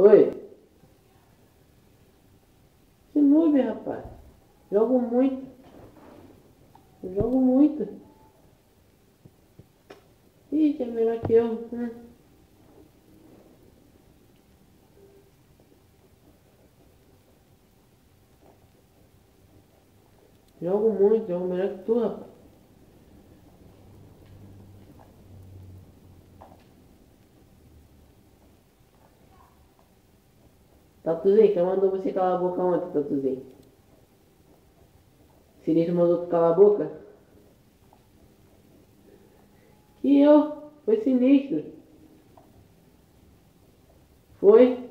Oi. Que noob, rapaz. Jogo muito. Eu jogo muito. Ih, que é melhor que eu. Jogo muito, jogo melhor que tu, rapaz. Tatuzinho, quem mandou você calar a boca ontem, Tatuzinho? Sinistro mandou tu calar a boca? Que eu? Foi sinistro. Foi?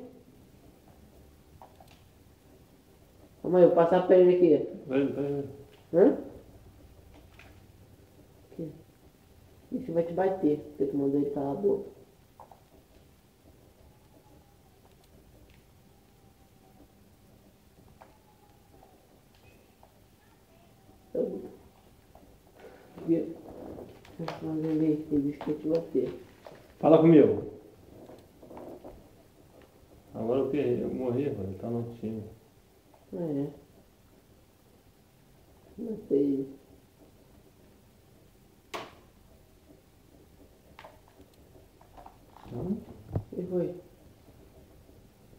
Calma aí, eu vou passar pra ele aqui. Vai. Hã? Aqui. Isso vai te bater, porque tu mandou ele calar a boca. Mas ele disse que ia te bater. Fala comigo. Agora eu morri, ele tá no time. É. Matei ele. E foi?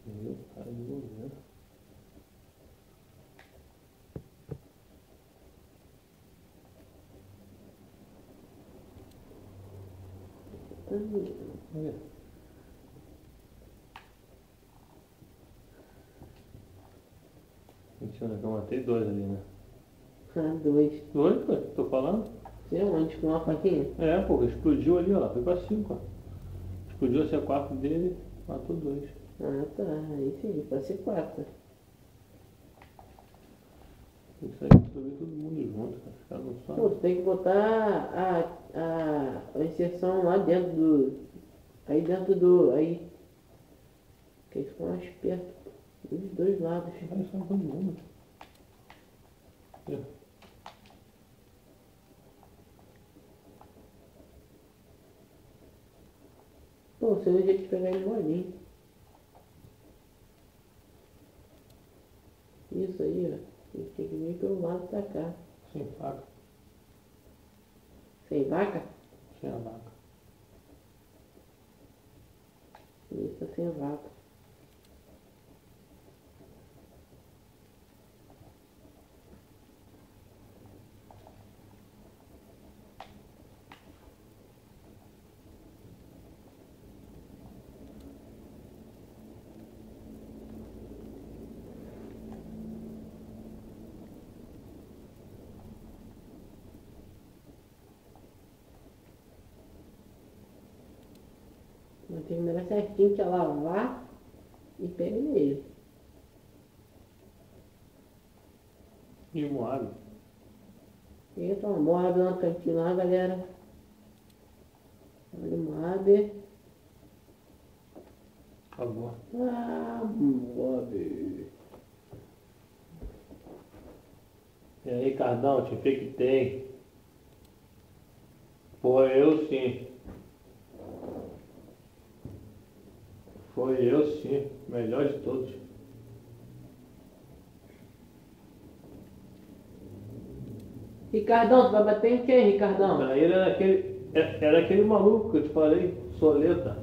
Meu, cara de governo. Olha. Mentira, que eu matei 2 ali, né? Ah, 2. 2, pô, tô falando? Você onde com uma faquinha? É, pô, explodiu ali, ó, foi pra 5, ó. Explodiu a C4 dele, matou 2. Ah, tá. Aí sim, pode ser 4. Isso aí resolver todo mundo junto, cara. Os caras não Pô, sabem. tu tem que botar a inserção lá dentro do... Aí dentro do... Aí... Que aí fica mais perto. Dos dois lados. Os caras sabem todo mundo. É. Pô, você não jeito de pegar ele molinho. Isso aí, ó. Tem que vir pelo lado pra cá. Sem faca, Sem vaca? sem a vaca. Isso, tá sem vaca. Mas tem que mirar certinho que é lavar e pega nele. E o Moab? Entra uma Moab lá no cantinho lá, galera. Olha o Moab. Acabou. Ah, Moab. E aí, Cardão, te infectei. Foi eu sim. Foi eu sim. Melhor de todos. Ricardão, tu vai bater em quem, Ricardão? Aí era aquele maluco que eu te falei, Soleta.